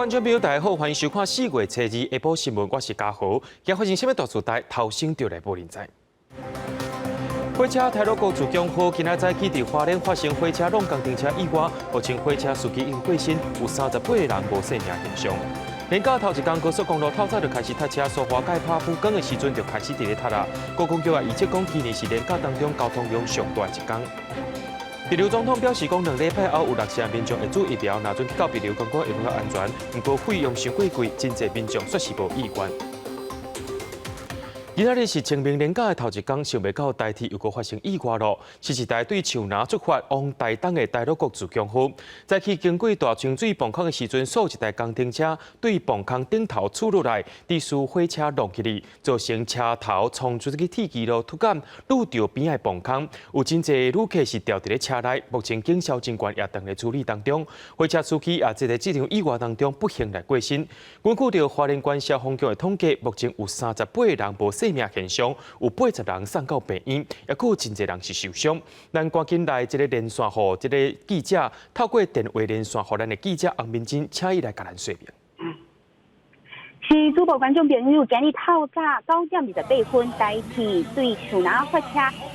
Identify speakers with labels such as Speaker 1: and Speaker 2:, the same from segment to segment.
Speaker 1: 观众朋友，大家好，欢迎收看4月初2下晡新闻，我是嘉豪。今发生什么大事代，头先就来报您知。火车太鲁阁自强号今仔早起伫花莲发生火车弄工停车意外，目前火车司机因过身，有38个人无性命现象。连到头一天高速公路透早就开始塞车，苏花界拍富冈的时阵就开始伫咧塞啦。高公局预测讲，今年是连假当中交通量上大一天。秘鲁总统表示，讲2礼拜后有6成民众会注疫苗，若准去到秘鲁观光会比较安全。不过费用伤过贵，真侪民众说是无意愿。今仔日是清明连假的头一天，想袂到台铁又搁发生意外咯。是台对树林出发往台东的太鲁阁自强号，早起经过大清水磅空的时阵，数一台工程车对磅空顶头出落来，致使火车弄起嚟，造成车头冲出去铁轨路突干，遇到边的磅空，有真侪旅客是掉伫咧车内。目前警消警官也正在处理当中。火车司机也在这场意外当中不幸来过身。根据着花莲县消防局的统计，目前有38个人无生命现象，有80人送到病院，也有真侪人是受伤。咱赶紧来这个连线户，这个记者透过电话连线户咱的记者洪明珍，请伊来甲咱说明。
Speaker 2: 是主播观众朋友，今日透早9点28分，台铁对树林发车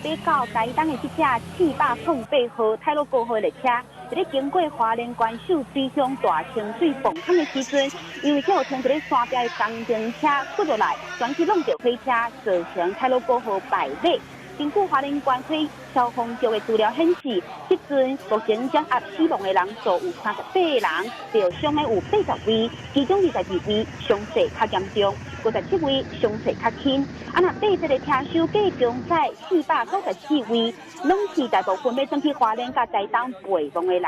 Speaker 2: 要到台东的这架408号太鲁阁号列车。在咧经过花莲关秀水乡大清水磅空的时阵，因为有从一个山边的工程车出落来，全去弄到火车，造成太鲁阁号败尾。根据花莲县区消防局的资料显示，这阵目前掌握死亡的人数有38个人，受伤的有80位，其中22位伤势较严重，57位伤势较轻。那87个车手计中载494位，拢是大部分要转去花莲甲台东陪亡的人。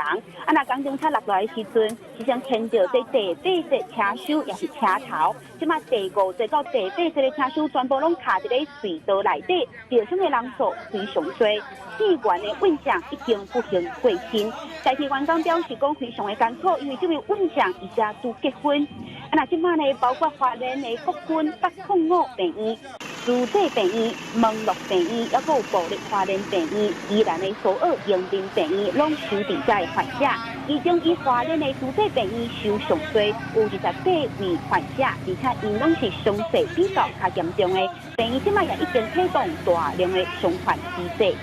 Speaker 2: 那工程车落来的时阵，是先牵着这第8节车手也是车头，即马第5节到第8节的车手全部拢卡伫咧隧道内底，受伤的人数非常多。4员的运将已经不幸过身。台铁员工表示讲非常的艰苦，因为这位运将伊家拄结婚。那即马呢，包括花莲的国军805病院、慈济病院、蒙鹿病院，还有部立花莲病院、宜兰的首尔永林病院，拢收治这的患者。其中以花莲的慈济病院受上多，有28位患者，而且因拢是伤势比较严重的。病院即马也已经启动大量的伤患机制。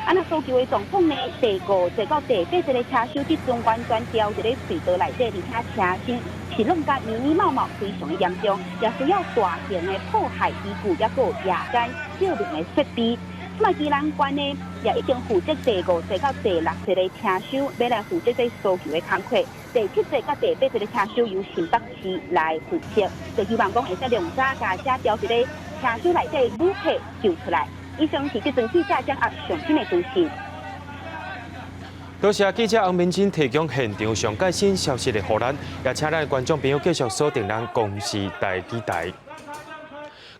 Speaker 2: 那搜救的状况呢？第5节到第8节的车手，即中完全掉伫咧隧道内底，而且车身是弄甲密密麻麻，非常的严重，也需要大型的破坏衣具，也有夜间照明的设备。那么宜兰县呢，也已经负责第5节到第6节的车手，要来负责这搜救的工作。第7节到第8节的车手由新北市来负责，就希望讲会使量早甲这掉伫咧车手内底旅客救出来。以上是这阵记者掌握上新的资讯。
Speaker 1: 多谢记者洪明珍提供现场上最新消息的予咱，也请咱观众朋友继续锁定咱公视台记台。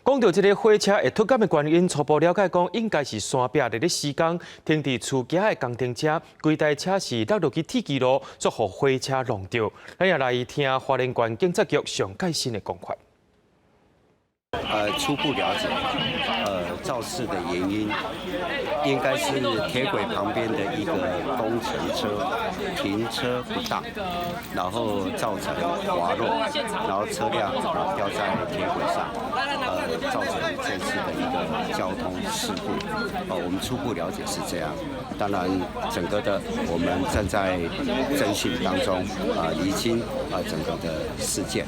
Speaker 1: 讲到这个火车会突感的原因，初步了解讲，应该是山壁咧施工，停伫厝家的工程车，规台车是落入去铁轨路，所互火车弄到。咱也来听花莲县警察局上最新的讲法。
Speaker 3: 初步了解，肇事的原因应该是铁轨旁边的一个工程车停车不当，然后造成滑落，然后车辆掉在铁轨上，造成这次的一个交通事故。我们初步了解是这样，当然整个的我们正在侦讯当中，厘清整个的事件。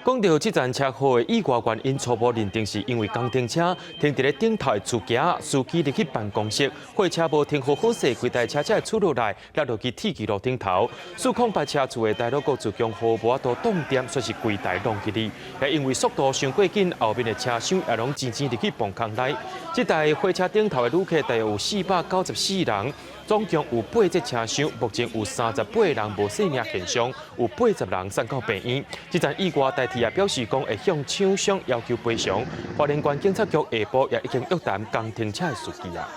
Speaker 1: 讲到这站车祸的意外原因，初步认定是因为工程车停伫咧顶头的厝架，司机入去办公室，火车无停好势，规台车才会出落来，落入去铁轨路顶头。数控白车厝的太鲁阁自强号无法度动点，说是规台弄起哩。也因为速度伤过紧，后面的车厢也拢渐渐入去磅空内。这台火车顶头的旅客大约有494人。总共有8节车厢，目前有38个人无生命现象，有80人送到病院。这站意外，台铁也表示讲会向厂商要求赔偿。花莲县警察局下晡也已经约谈工程车的司机啊。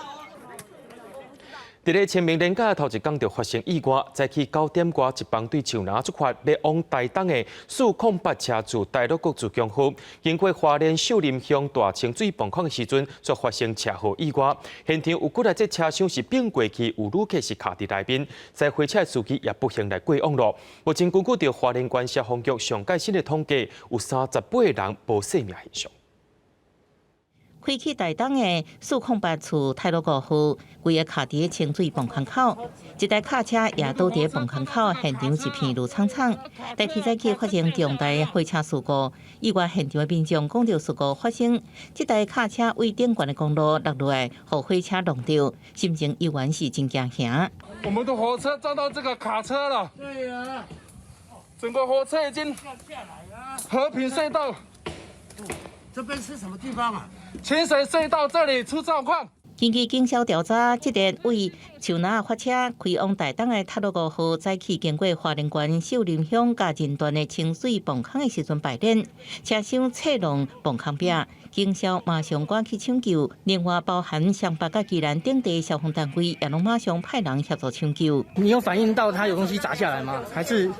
Speaker 1: 伫伫咧清明连假头一天就发生意外，早起9点多，一帮对树林出发要往台东的408车自大陆国自强号，经过花莲秀林乡大清水崩坑的时阵，却发生车祸意外。现场有几台这车厢是并过去，有旅客是卡伫内面，在火车的司机也不幸来过往路。目前根据着花莲县消防局上届新的统计，有38个人无生命现象。
Speaker 4: 开去台东的408厝泰鲁国号，规个卡伫清水崩坑口，一台卡车也倒伫崩坑口，现场一片绿葱葱。台铁早起发生重大火车事故，意外现场的民众讲到事故发生，这台卡车为顶悬的公路落落来，互火车撞到，心情依然是真惊吓。
Speaker 5: 我们的火车撞到这个卡车了。对呀，整个火车已经和平隧道。
Speaker 6: 这边是什么地方啊？
Speaker 5: 清水隧道这里出状况。
Speaker 4: 根据警消调查，这台为树林发车开往台东的泰鲁国号，早起经过花莲县秀林乡嘉仁段的清水崩坑的时阵排练，车厢侧浪崩坑壁，警消马上赶去抢救。另外，包含上北甲宜兰等地消防单位也拢马上派人协助抢救。
Speaker 6: 你有反应到它有东西砸下来吗？还是？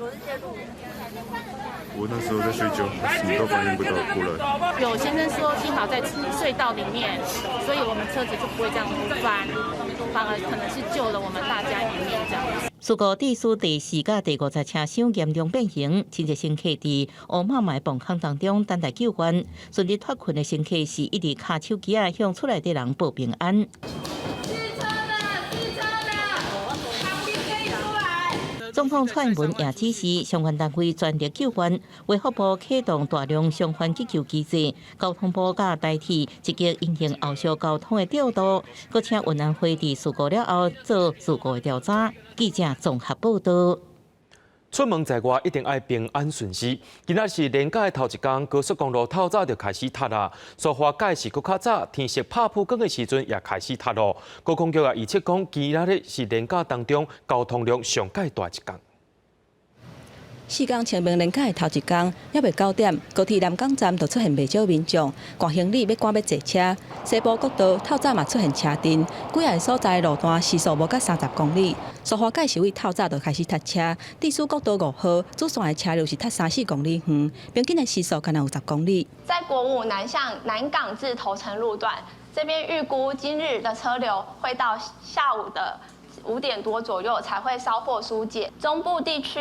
Speaker 7: 我那时候在睡觉，什么都反应不到过来。
Speaker 8: 有先生说幸好在隧道里面，所以我们车子就不会这样翻，反而可能是救了我们大家一命这样子。
Speaker 4: 事故第4、第4甲第50车厢严重变形，亲一乘客伫乌马埋崩坑当中等待救援，顺利脱困的乘客是一直卡手机向厝内的人报平安。总统蔡英文也指示相关单位全力救援，卫福部启动大量伤患急救机制，交通部甲台铁积极引行后续交通的调度，搁请运安会伫事故了后做事故的调查。记者综合报道。
Speaker 1: 出门在外一定要平安顺遂。今仔是连假的头一天，高速公路透早就开始塌啦。苏花界是搁较早，天色拍曝光的时阵也开始塌咯。高公局也预测讲，今仔日是连假当中交通量上界大一天。
Speaker 9: 4天清明连假的头一天，还未9点，高铁南港站就出现不少民众，赶行李要赶要坐车。西部国道透早嘛出现车阵，几个所在路段时速无到30公里。苏花界是为透早就开始塞车，第4国道5号主线的车流是塞3-4公里远，平均的时速可能有10公里。
Speaker 10: 在国五南向南港至头城路段，这边预估今日的车流会到下午的5点多左右才会稍获疏解。中部地区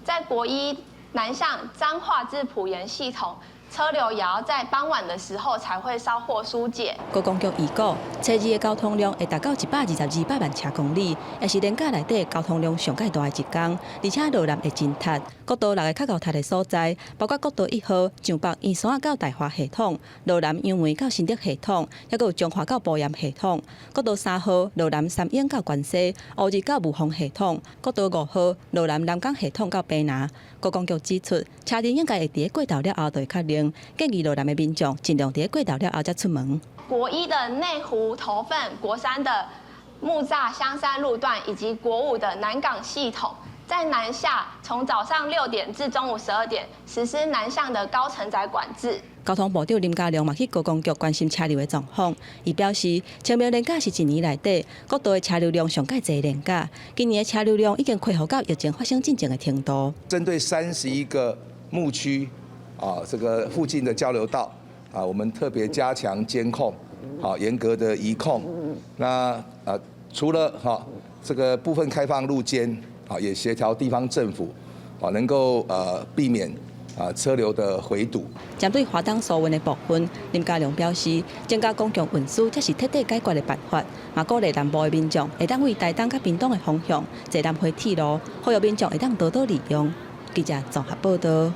Speaker 10: 在国一南向彰化至埔盐系统，车流也要在傍晚的时候才会稍获疏解。
Speaker 9: 高公局预估，初二的交通量会达到122万车公里，也是连假内底交通量上界大的一天，而且路南会真塌。国道6个较高塌的所在，包括国道1号上北燕山到大华系统，路南杨梅到新德系统，还有中华到埔盐系统。国道3号路南三英到关西，乌日到雾峰系统。国道5号路南南港系统到卑南。高公局指出，车阵应该会伫过道了后就会较灵，建议路南的民众尽量伫过道了后才出门。
Speaker 10: 国一的内湖头份、国三的木栅香山路段，以及国五的南港系统，在南下从早上6点至中午12点实施南向的高承载管制。
Speaker 9: 交通部长林佳龙嘛去高公局关心车流的状况，伊表示，清明连假是一年内底国道的车流量上界侪连假，今年的车流量已经恢复到疫情发生进前的程度。
Speaker 11: 针对31个牧区这个附近的交流道我们特别加强监控，严格的移控。那除了这个部分开放路肩，也协调地方政府能够避免车流的回堵。
Speaker 9: 针对华东疏运的部分，林佳龙表示，增加公共运输才是彻底解决的办法。嘛鼓励南部的民众会当为台东甲屏东的方向坐南回铁路，呼吁民众会当多多利用。记者综合报道。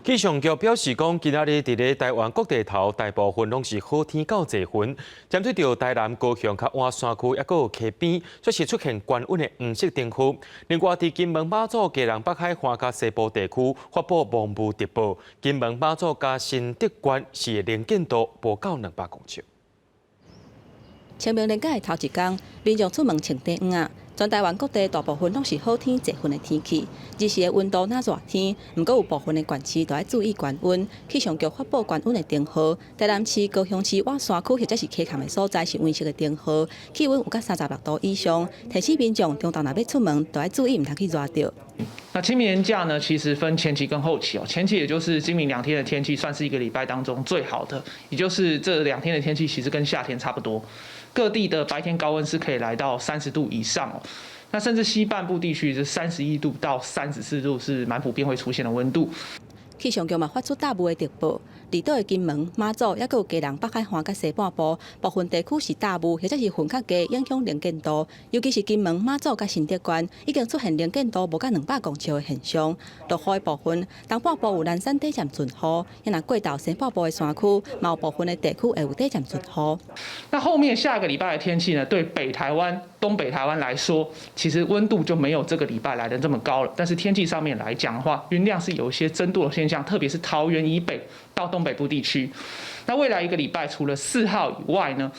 Speaker 1: 气象局表示讲，今仔日伫咧台湾各地头大部分拢是好天到济云，针对着台南、高雄、甲换山区，抑阁有溪边，却是出现悬温的黄色灯区。另外，伫金门、马祖、基隆、北海岸甲西部地区发布浓雾特报，金门、马祖甲新德县是能见度无到200公尺。
Speaker 9: 清明连假的头一天，民众出门穿短袄，全台湾各地大部分拢是好天节份的天气，日时的温度若热天，不过有部分的县市都要注意降温。气象局发布降温的灯号，台南市、高雄市外山区或者是溪坎的所在是温色的灯号，气温有到36度以上，提醒民众中昼若要出门，都要注意唔通去热到。
Speaker 12: 那清明连假呢，其实分前期跟后期哦。前期也就是今明2天的天气，算是一个礼拜当中最好的，也就是这2天的天气其实跟夏天差不多。各地的白天高温是可以来到30度以上哦。那甚至西半部地区是31度到34度，是蛮普遍会出现的温度。
Speaker 9: 气象局嘛发出大雾的特报，离岛的金门、马祖，也有基隆北海岸甲西半部部分地区是大雾，或者是云较低，影响能见度。尤其是金门、马祖甲新竹县，已经出现能见度无到200公尺的现象。落雨的部分，东半部有南山短暂阵雨，也若过到西半部的山区，嘛有部分的地区会有短暂阵雨。
Speaker 12: 那后面下个礼拜的天气呢？对北台湾、东北台湾来说，其实温度就没有这个礼拜来的这么高了。但是天气上面来讲的话，云量是有一些增多的现象，特别是桃园以北到东北部地区。那未来一个礼拜，除了4号以外呢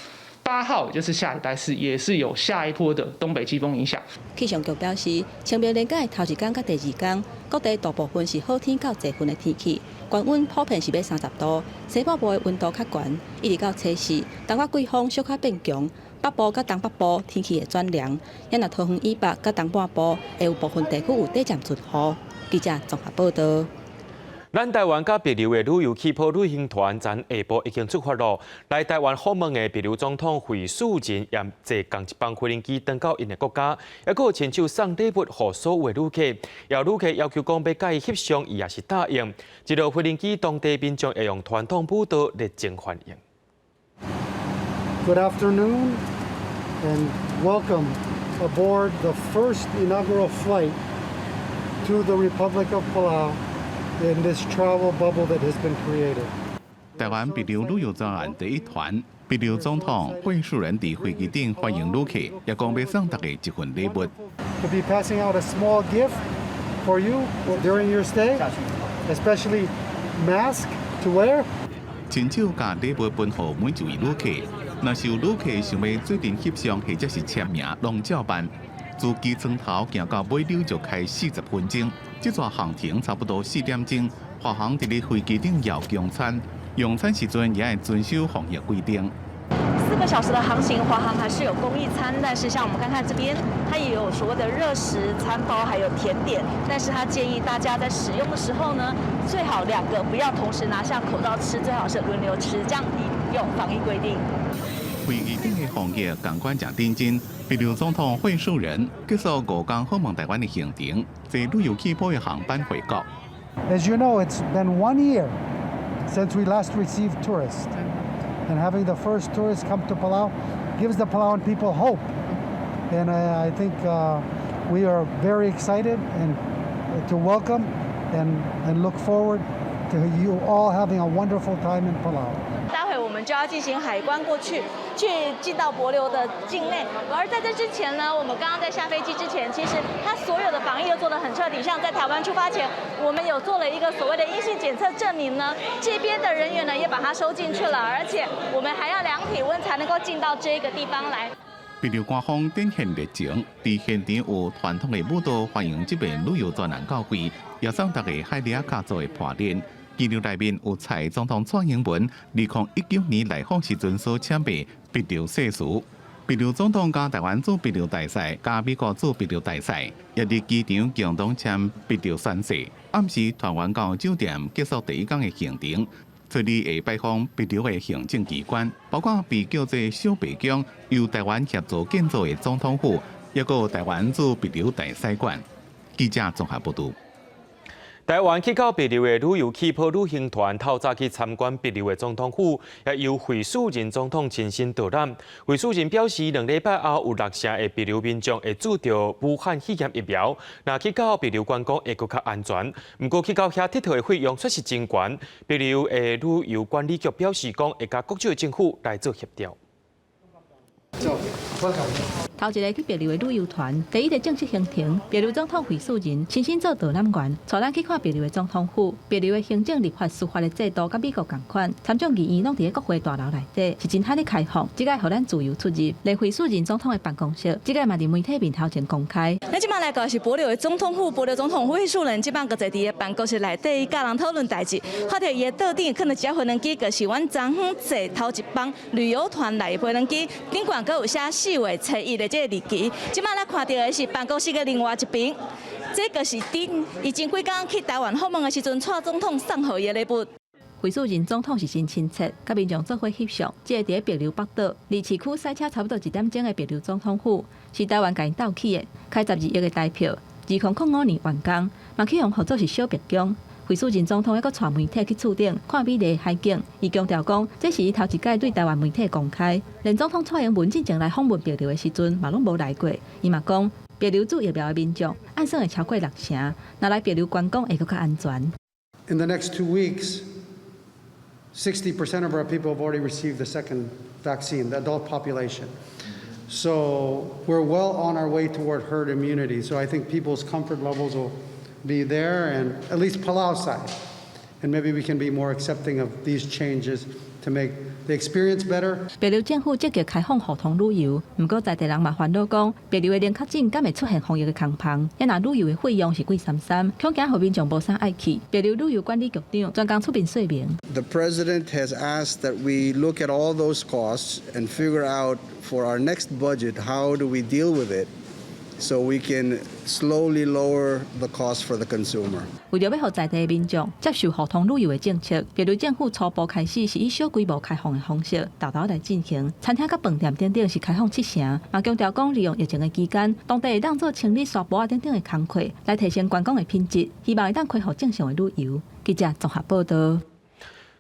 Speaker 12: ，8号也就是下礼拜4，也是有下一波的东北季风影响。
Speaker 9: 气象局表示，清明连假的头1天甲第2天，各地大部分是好天到节份的天气，高温普遍是要30度，西半部的温度较悬，一直到初4，东北季风小可变强。北部甲东北部天气会转凉，也若桃园以北甲东半部会有部分地区有短暂阵雨。记者综合报道。
Speaker 1: 咱台湾甲帛琉的旅游气泡旅行团，昨下晡已经出发了。来台湾访问的帛琉总统惠恕仁也坐共一班飞机登到因的国家，还佫亲手送礼物给所有的旅客。有旅客要求讲要甲伊翕相，伊也是答应。一路飞机当地民众会用传统舞蹈热情欢迎。
Speaker 13: Good afternoon and welcome aboard the first inaugural flight to the Republic of Palau in this travel bubble that has been created.
Speaker 14: 台湾帛琉旅游专案第一团，帛琉总统惠恕仁伫飞机顶欢迎旅客，也讲要送大家一份礼物。
Speaker 13: To be passing out a small gift for you during your stay, especially mask to wear.
Speaker 14: 亲手将礼物分予每一位旅客。若是有旅客想要做阵翕相或者是签名，拢照办。自机床头行到尾流就开40分钟，这段航程差不多4点钟。华航伫咧飞机顶要用餐，用餐时阵也要遵守防疫规定。
Speaker 15: 4个小时的航行，华航还是有公益餐，但是像我们看看这边，它也有所谓的热食餐包，还有甜点。但是它建议大家在使用的时候呢，最好2个不要同时拿下口罩吃，最好是轮流吃，这样以用防疫规定。
Speaker 14: 飞机顶的防疫监管真认真，帛琉总统惠恕仁结束5天访问台湾的行程，坐旅游气泡的航班回国。
Speaker 13: As you know, it's been 1 year since we last received tourists, and having the first tourists come to Palau gives the Palauan people hope. And I think we are very excited and to welcome and look forward to you all having a wonderful time in Palau.
Speaker 15: 待会我们就要进行海关过去进到帛琉的境内，而在这之前呢，我们刚刚在下飞机之前，其实它所有的防疫都做得很彻底。像在台湾出发前，我们有做了一个所谓的阴性检测证明呢，这边的人员呢也把它收进去了，而且我们还要量体温才能够进到这个地方来。
Speaker 14: 帛琉官方展现热情，伫现场有传统的舞蹈欢迎这边旅游专案到会，也送大家海里卡做的破练。机场内面有蔡总统蔡英文2019年来访时阵所签的帛琉誓词。帛琉总统甲台湾驻帛琉大使甲美国驻帛琉大使也伫机场共同签帛琉宣誓。暗时团员到酒店结束第1天的行程，初日会拜访帛琉的行政机关，包括被叫做小白宫由台湾协助建造的总统府，也有台湾驻帛琉大使馆。记者综合报道。
Speaker 1: 台湾去到帛琉的旅游气泡旅行团，透早去参观帛琉的总统府，也由惠恕仁总统亲身导览。惠恕仁表示，2礼拜后有6成的帛琉民众会注着武汉肺炎疫苗，若去到帛琉观光会更较安全。不过去到遐佚佗的费用却是真悬。帛琉的旅游管理局表示讲，会甲各州的政府来做协调。
Speaker 9: 头一个去帛琉的旅游团，第一个正式行程，帛琉总统惠恕仁亲身做导览员，带咱去看帛琉的总统府。帛琉的行政、立法、司法的制度，甲美国同款，参众议院拢伫个国会大楼内底，是真罕的开放，即个互咱自由出入。连惠恕仁总统的办公室，即个嘛伫媒体面头前公开。
Speaker 15: 那即摆来讲是帛琉的总统府，帛琉总统惠恕仁即摆个在伫个办公室内底，甲人讨论代志。看到伊的桌顶可能一只飞轮机，就是阮昨昏坐头一帮旅游团来的飞轮机，顶管阁有写4月初1的这个日期。即摆咱看到的是办公室的另外一边，这个是伊前几天去台湾访问的时阵，蔡总统送予伊的礼物。
Speaker 9: 惠恕仁总统是真亲切，甲民众做伙翕相。这个伫个帛琉北岛离市区塞车差不多1点钟的帛琉总统府，是台湾甲因斗起的，开12亿的台票，2005年完工，嘛起用合作是小白宫。惠恕仁总统还阁带媒体去厝顶看美丽的海景，伊强调讲，这是伊头一届对台湾媒体公开。连总统蔡英文进前来访问帛琉的时阵，嘛拢无来过。伊嘛讲，帛琉住疫苗的民众按算会超过60%，若来帛琉观光会阁较安全。
Speaker 13: In the next 2 weeks, 60% of our people have already received the second vaccine, the adult population. So we're well on our way toward herd immunity. So I think people's comfort levels will be there, and at least Palau side. And maybe we can be more accepting of these changes to make the experience better.
Speaker 9: 帛琉政府积极开放互通旅游，不过在地人嘛烦恼讲，帛琉的零确诊敢会出现防疫的空棚，也若旅游的费用是贵三三，恐惊互民众无啥爱去。帛琉旅游管理局长专工出面说明。
Speaker 16: The president has asked that we look at all those costs and figure out for our next budget how do we deal with it, so we can slowly lower the cost for the consumer.
Speaker 9: 为了要让在地的民众接受互通旅游的政策，帛琉政府初步开始是以小规模开放的方式，豆豆来进行。餐厅甲饭店等等是开放70%，嘛强调讲利用疫情的期间，当地会当做清理刷布啊等等的工课，来提升观光的品质，希望会当开放正常的旅游。记者综合报道。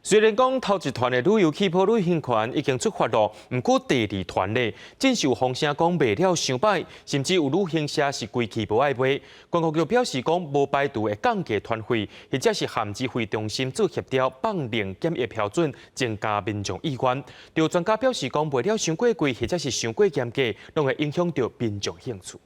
Speaker 1: 虽然讲头一团的旅游气泡旅行团已经出发了，不过第2团呢，真是有风声讲卖了伤歹，甚至有旅行社是规期无爱买。观光局表示讲，无排除会降价团费，或者是限指挥中心做协调，放零检疫标准，增加民众意愿。有专家表示讲，卖了伤过贵，或者是伤过严格，拢会影响到民众兴趣。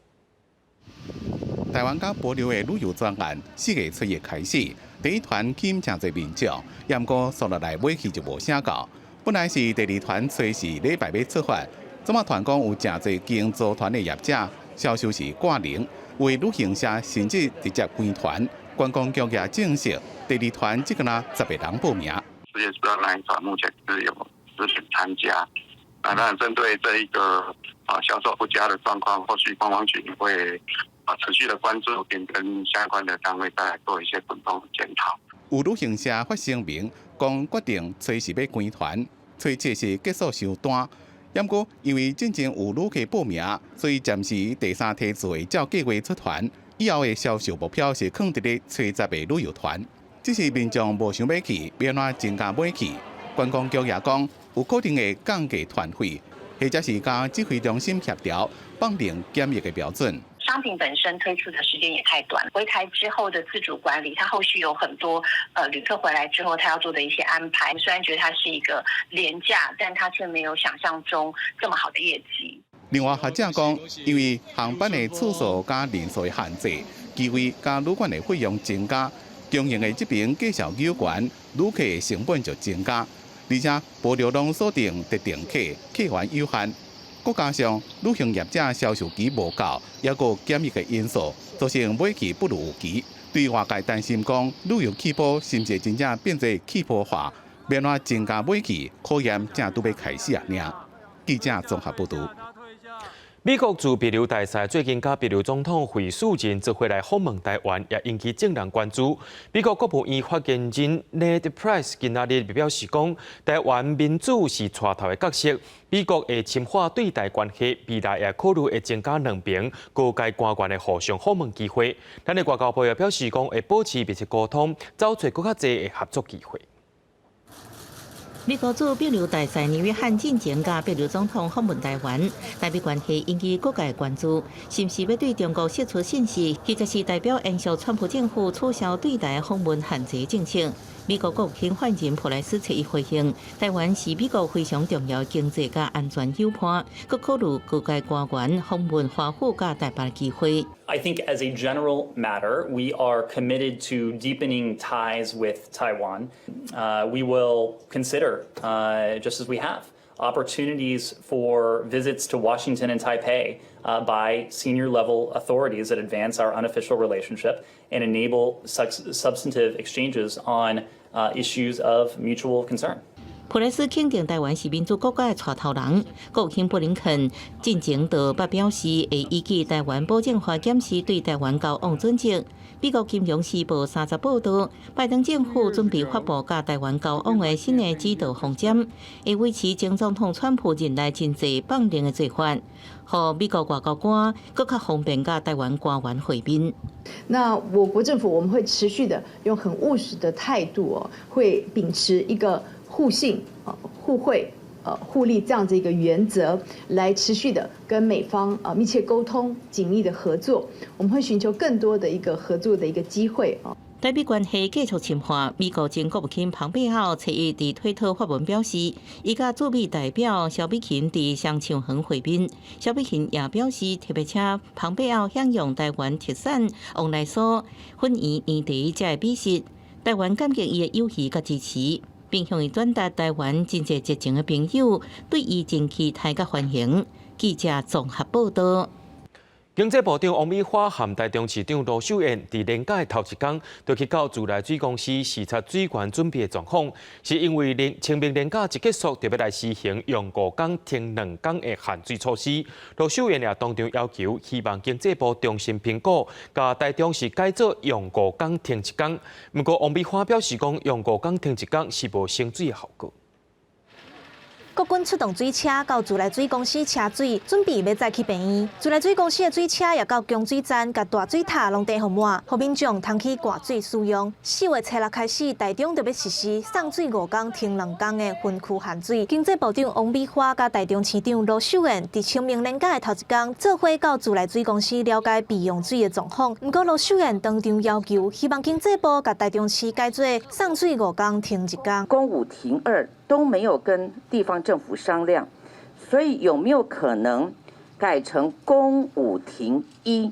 Speaker 14: 台湾甲帛琉的旅游专案4月初1开始，第一团吸真侪民众，不过数落来买去就无啥够。本来是第2团随时礼拜要出发，怎么团讲有真侪经组团的业者销售是挂零，为旅行社甚至直接关团。观光局也证实，第2团只个那10个人报名。
Speaker 17: 也不知道那一团目前是有资讯参加。当然，针对这一个销售不佳的状况，后续观光局会持续的关注，并跟相关的单位再来做一些滚动检讨。
Speaker 14: 有旅行社发声明，讲决定随时要关团，随即是结束收单。不过，因为进前有旅客报名，所以暂时第3梯次会照计划出团。以后的销售目标是放伫咧初10个旅游团。只是民众无想要去，要怎增加买去？观光局也讲，有可能会降价团费，或者是甲指挥中心协调，放零检疫的标准。
Speaker 18: 商品本身推出的时间也太短，回台之后的自主管理，它后续有很多旅客回来之后他要做的一些安排。虽然觉得它是一个廉价，但它却没有想象中这么好的业绩。
Speaker 14: 另外，学者讲，因为航班的次数加人数的限制，机位加旅馆的费用增加，经营的这边绩效有关，旅客的成本就增加。而且，帛琉拢锁定特定客，客源有限。再加上旅行业者销售期无够，也有检疫的因素，造成买期不如有期。对外界担心讲，旅游气泡是毋是真正变做气泡化，要怎增加买期，考验正拄要开始啊！尔，记者综合报道。
Speaker 1: 美国驻帛琉大使最近甲帛琉总统惠恕仁做回来访问台湾，也引起众人关注。美国国务院发言人 Ned Price 今仔日表示讲，台湾民主是带头的角色，美国会深化对台关系，未来也考虑会增加两边高阶官员的互相访问机会。咱的外交部也表示讲，会保持密切沟通，找出更较侪的合作机会。
Speaker 4: 美国驻帛琉大使尼约翰进前甲帛琉总统访问台湾，台美关系引起各界关注，是不是要对中国释出信息，或者是代表延续川普政府取消对台访问限制政策？美国国务卿换人普莱斯7日回应，台湾是美国非常重要经济甲安全友伴，佮考虑各界官员访问华府甲台北机会。
Speaker 19: I think as a general matter, we are committed to deepening ties with Taiwan. We will consider, just as we have, opportunities for visits to Washington and Taipei by senior level authorities that advance our unofficial relationship and enable substantive exchanges on issues of mutual concern.
Speaker 4: 普莱斯肯定台湾是民主国家的带头人，国务卿布林肯进前就表示，会依据台湾保证法检视对台湾交往准则。美国金融时报30报道，拜登政府准备发布甲台湾交往的新的指导方针，会维持前总统川普任内真济放任的做法，让美国外交官更加方便甲台湾官员会面。
Speaker 20: 那我国政府我们会持续的用很务实的态度会秉持一个互信、互惠、互利这样子一个原则，来持续的跟美方密切沟通、紧密的合作。我们会寻求更多的一个合作的一个机会
Speaker 4: 台美关系继续深化，美国前国务卿庞佩奥7日伫推特发文表示，伊甲驻美代表萧美琴伫双橡园会面。萧美琴也表示，特别请庞佩奥享用台湾特产往来酥、粉圆年底才会美食。台湾感激伊的友谊甲支持，并向伊转达台湾真侪热情的朋友对伊真期待甲欢迎。记者综合报道。
Speaker 1: 经济部长王美花和台中市长罗秀燕伫年假的头一天，就去到自来水公司视察水源准备的状况，是因为清明年假一结束，就要来施行用5天停2天的限水措施。罗秀燕也当场要求，希望经济部重新评估，甲台中市改做用5天停1天。不过王美花表示讲，用5天停1天是无省水的效果。
Speaker 15: 国军出动水车到自来水公司车水，准备要再去平院。自来水公司的水车也到江水站，甲大水塔拢地好满，互民众通去挂水使用。4月7日开始，台中就要实施送水5天停2天的分区限水。经济部长王美花甲台中市长罗秀燕伫清明年假的头一天，做伙到自来水公司了解备用水的状况。不过罗秀燕当场要求，希望经济部甲台中市改做送水5天停1天。
Speaker 21: 公5停2都没有跟地方政府商量，所以有没有可能改成公5停1，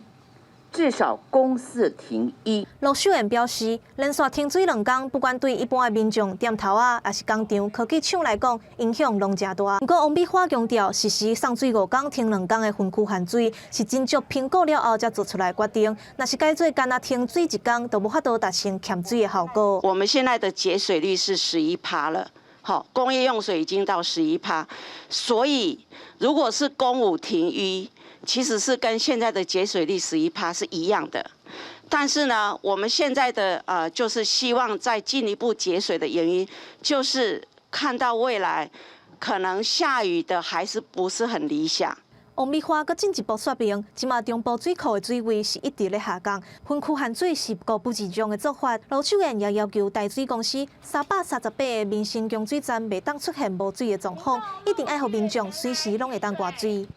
Speaker 21: 至少公4停1？
Speaker 15: 罗秀燕表示，连续停水2天，不管对一般的民众、店头还是工厂、科技厂来讲，影响拢真大。不过王美花强调，实施送水5天停2天的分区限水，是经过评估了后才做出来决定。若是改做干那停水1天，就无法度达成欠水的效果。
Speaker 21: 我们现在的节水率是11%了。好，工业用水已经到11%，所以如果是公5停1，其实是跟现在的节水率11%是一样的。但是呢，我们现在的就是希望再进一步节水的原因，就是看到未来可能下雨的还是不是很理想。
Speaker 15: 王美花阁进一步说明，即马中部水库的水位是一直咧下降，分区限水是国不集中的做法。罗秀燕也要求台水公司338个民生供水站袂当出现无水的状况，一定要让民众随时拢会当挂水。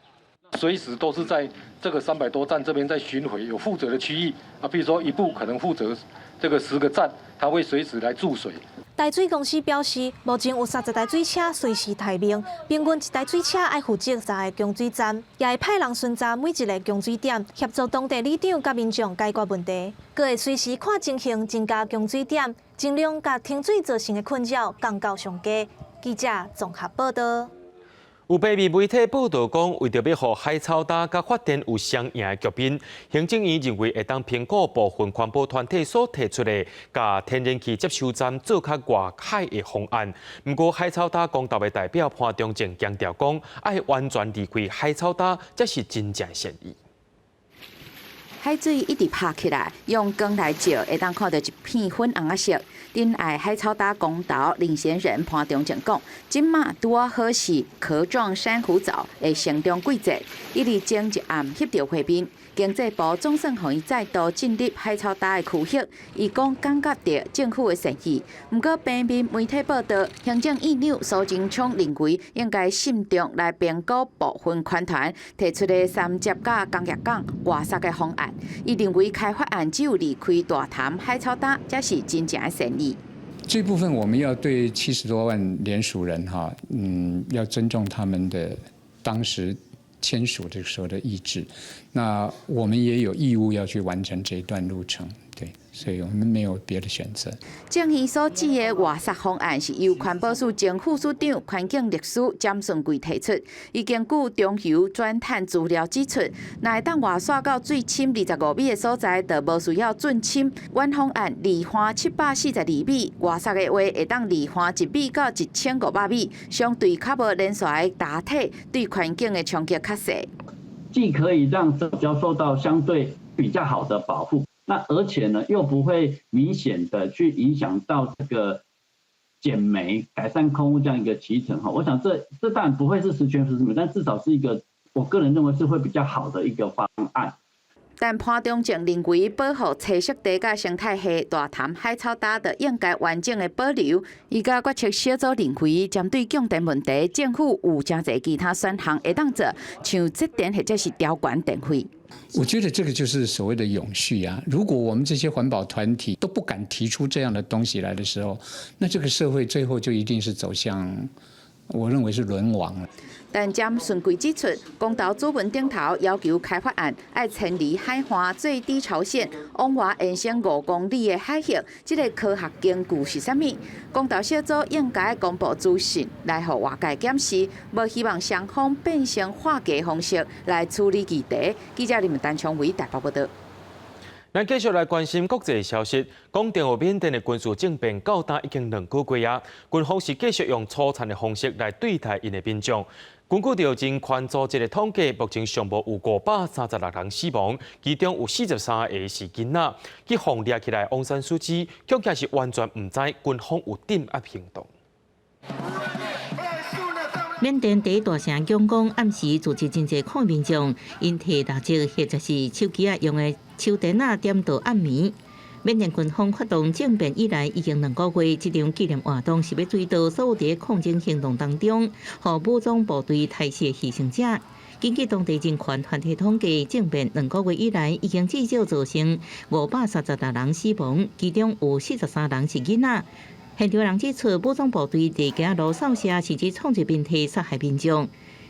Speaker 22: 随时都是在这个300多站这边在巡回，有负责的区域比如说一部可能负责这个10个站，他会随时来注水。
Speaker 15: 台水公司表示，目前有30台水车随时待命，平均一台水车要负责3个供水站，也会派人巡查每一个供水点，协助当地里长甲民众解决问题，佮会随时看情形增加供水点，尽量甲停水造成的困扰降到上低。记者综合报道。
Speaker 1: 有北面媒体报道讲，为着要让海草礁甲发电有双赢的局面，行政院认为会当评估部分环保团体所提出的甲天然气接收站做较外海的方案。不过，海草礁公投的代表潘忠正强调讲，要完全离开海草礁才是真正善意。
Speaker 23: 海水一直拍起来，用光来照，会当看到一片粉红色。仁爱海草礁公投领衔人潘忠正讲，即马拄啊好是壳状珊瑚藻的成长季节，伊伫前一暗翕到画面。经济部总算予伊再度进入海草礁的区域，伊讲感觉到政府的善意。不过，平面媒体报道，行政院长苏贞昌认为应该慎重来评估部分款团提出的三接甲工业港外塞的方案。伊认为开发案只有离开大潭海草礁才是真正的善意。
Speaker 2: 这部分我们要对70多万联署人要尊重他们的当时签署这个时候的意志。那我们也有义务要去完成这一段路程，对，所以我们没有别的选择。
Speaker 23: 政院所指的外撒方案是由环保署前副署长环境律师詹顺贵提出，伊根据中油钻探资料指出，若会当外撒到水深25米的所在，就无需要准侵。原方案离岸742米，外撒的话会当离岸1米到1500米，相对较无连续的打体，对环境的冲击较小。
Speaker 3: 既可以让社交受到相对比较好的保护，那而且呢又不会明显的去影响到这个减煤、改善空污这样一个期程哈。我想这当然不会是十全十美，但至少是一个我个人认为是会比较好的一个方案。
Speaker 23: 但潘中正认为，保护棲息地甲生态系大潭海草礁的应该完整的保留。伊甲决策小组认为，针对供电问题，政府有真侪其他选项会当做，像节电或者是调悬电费。
Speaker 2: 我觉得这个就是所谓的永续啊！如果我们这些环保团体都不敢提出这样的东西来的时候，那这个社会最后就一定是走向，我认为是沦亡了。
Speaker 23: 但詹顺贵指出，公投主文顶头要求开发案要迁离海岸最低潮线，往外延伸5公里的海域，这个科学根据是啥物？公投小组应该公布资讯来互外界检视，无希望双方变成化解方式来处理议题。记者林丹昌为台北报道。
Speaker 1: 咱继续来关心国际消息。讲到缅甸的军事政变到达已经2个月啊，军方是继续用粗残的方式来对待因的民众。根据调查权组织的统计，目前上无有536人死亡，其中有43个是囡仔。去防掠起来，翁山书记恐惊是完全唔知军方有镇压行动。
Speaker 4: 缅甸第一大城仰光暗时组织真侪抗议民众，因摕蜡烛或者是手机用的手电点到暗暝。缅甸军方发动政变以来已经2个月，这场纪念活动是要追悼所有在抗争行动当中，和武装部队杀死的牺牲者。根据当地人权团体统计，政变2个月以来，已经至少造成536人死亡，其中有43人是囡仔。现场人指出，武装部队伫街路扫射，甚至创一面体杀害民众。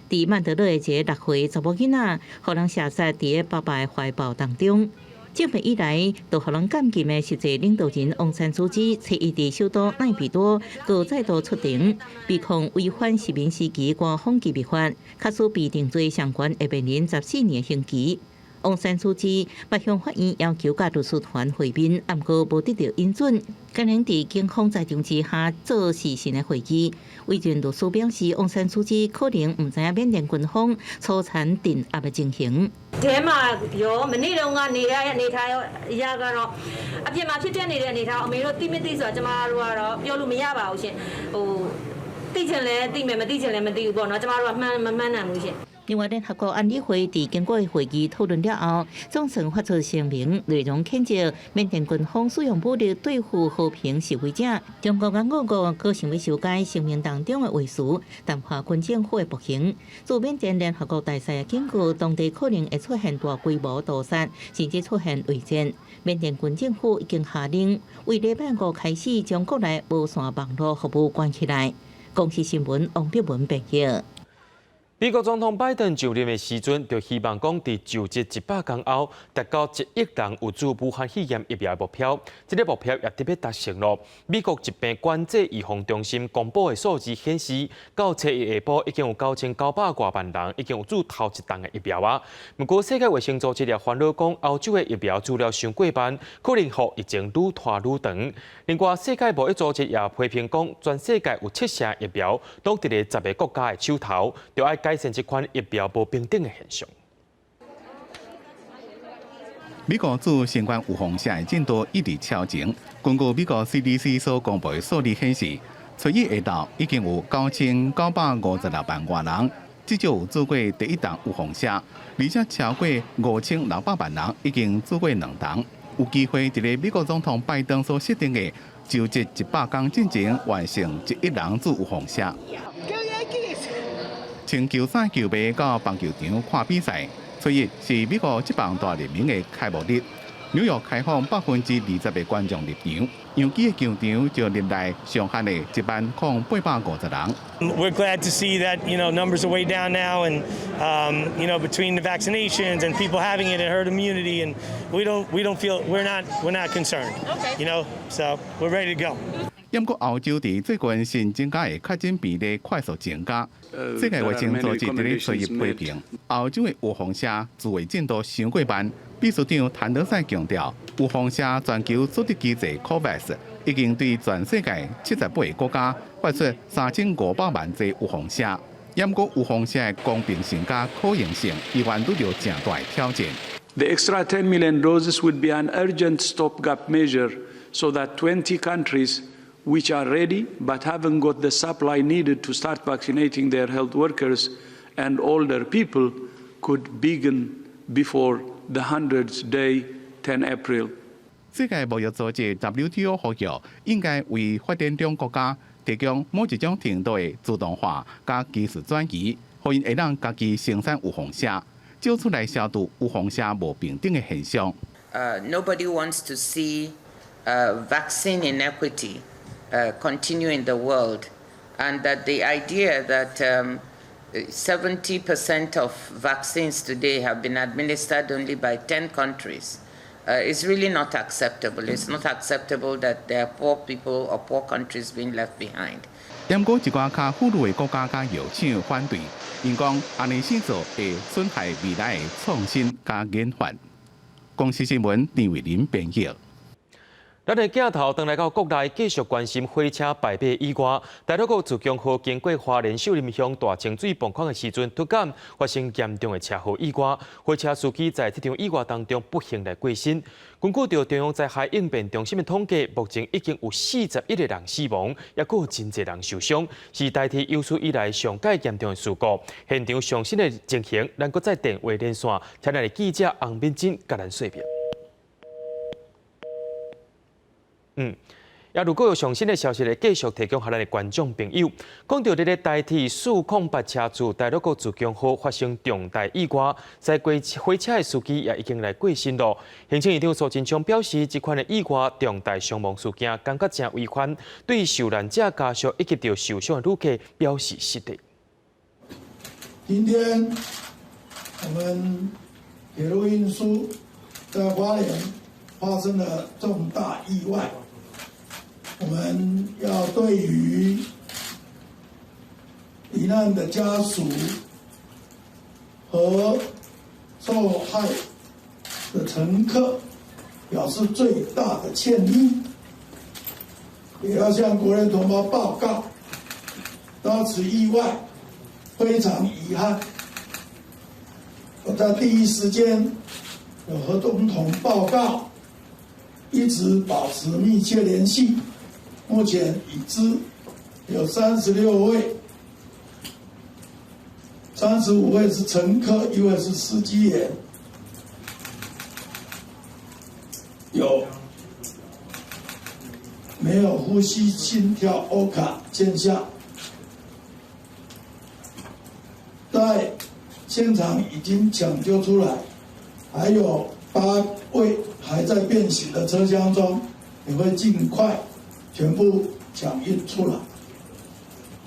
Speaker 4: 伫曼德勒的一个6岁查某囡仔，互人射杀伫爸爸的怀抱当中。政变以来，就互人感激的实际领导人翁山书记，找伊伫首都奈比多，又再度出庭，被控违反殖民时期官方机密法，确实被定罪上悬会面临14年刑期。翁山书记要向法院要求甲律师团会面，不过无得到允准。今年伫警方在场之下做事情的会议，维权律师表示，翁山书记可能唔知影缅甸军方粗残镇压的情形。
Speaker 5: 天嘛有门里龙啊，你台呀个咯，啊天嘛去天你台，没有地面地水怎么路啊咯，有路没呀吧？有些哦，地前嘞地面嘛地前嘞嘛地不，那怎么路慢难有些。另外，联合国安理会伫经过会议讨论了后，总算发出声明，内容谴责缅甸军方使用武力对付和平示威者。中国跟俄国高想要修改声明当中的话词，淡化军政府的暴行。自缅甸联合国大使警告，当地可能会出现大规模屠杀，甚至出现内战。缅甸军政府已经下令，为礼拜5开始将国内无线网络服务关起来。公视新闻王碧文报道。
Speaker 1: 美国总统拜登就任的时阵，就希望讲伫就职100天后，达到1亿人有注武汉肺炎疫苗的目标。这个目标也特别达成了。美国疾病管制预防中心公布的数字显示，到7月下晡已经有9900多万人已经有注头1档的疫苗啊。不过世界卫生组织也烦恼讲，欧洲的疫苗资料伤过慢，可能互疫情愈拖愈长。另外，世界贸易组织也批评讲，全世界有7成疫苗拢伫咧10个国家的手头，就要改善这款疫苗不平等的现象。
Speaker 14: 美国驻新冠预防线的进度一直超前。根据美国 CDC 所公布的数字显示，7月下昼已经有9956万外人至少有做过第1档预防线，而且超过5600万人已经做过2档。有机会伫咧美国总统拜登所设定的就职100天进前完成1亿人做预防线。穿球衫球鞋到棒球场看比赛，7月是美国职棒大联盟的开幕日。纽约开放20%的观众入场，洋基的球场就历来上限的10850人。
Speaker 6: We're glad to see that numbers are way down now, and between the vaccinations and people having it and herd immunity, and we don't feel we're not concerned. So we're ready to go.
Speaker 14: 不过，欧洲伫最近新增加的确诊比例快速增加，世界卫生组织伫咧随意批评，欧洲的预防社自卫进度伤过慢。秘书长谭德赛强调，预防社全球组织机制 COVAX 已经对全世界78个国家发出3500万剂预防社，不过预防社的公平性甲可行性依然遇到正大的挑战。
Speaker 7: The extra 10 million doses would be an urgent stopgap measure so that 20 countries which are ready but haven't got the supply needed to start vaccinating their health workers and older people could begin before the 100th day, 10 April.
Speaker 14: 世界贸易组织 WTO 呼吁，应该为发展中国家提供某一种程度的自动化加技术转移，让因会当家己生产预防车，照出来消除预防车无平等的现象。
Speaker 8: Nobody wants to see vaccine inequity continue in the world, and that the idea that 70% of vaccines today have been administered only by 10 countries is really not acceptable. It's not acceptable that there are poor people or poor countries being left behind.
Speaker 14: 不过，一寡较富裕的国家甲药厂反对，因讲安尼先做会损害未来的创新甲研发。公司新闻郑伟林编译。
Speaker 1: 咱的镜头转来到国内，继续关心火车败马以外，大陆国自强号经过花莲秀林乡大清水崩溃的时阵，突然发生严重的车祸意外，火车司机在这场意外当中不幸来过身。根据中央灾害应变中心的统计，目前已经有41个人死亡，也有真侪人受伤，是代替有史以来上界严重的事故。现场上新的情形，咱搁再电话连线，请咱的记者洪敏珍甲咱说明。也如果有上新的消息，继续提供给咱的观众朋友。讲到咧台铁408车次大陆国自强号发生重大意外，在过火车的司机也已经来过身咯。行政院长苏贞昌表示，这款的意外重大伤亡事件，感觉真违反，对受难者家属以及着受伤的旅客表示失礼。
Speaker 24: 今天我们铁路运输在花莲发生了重大意外。我们要对于罹难的家属和受害的乘客表示最大的歉意，也要向国人同胞报告，当此意外非常遗憾。我在第一时间有和总统报告，一直保持密切联系。目前已知有36位，35位是乘客，1位是司机员，有没有呼吸、心跳、欧卡现象？在现场已经抢救出来，还有8位还在变形的车厢中，也会尽快全部抢运出来，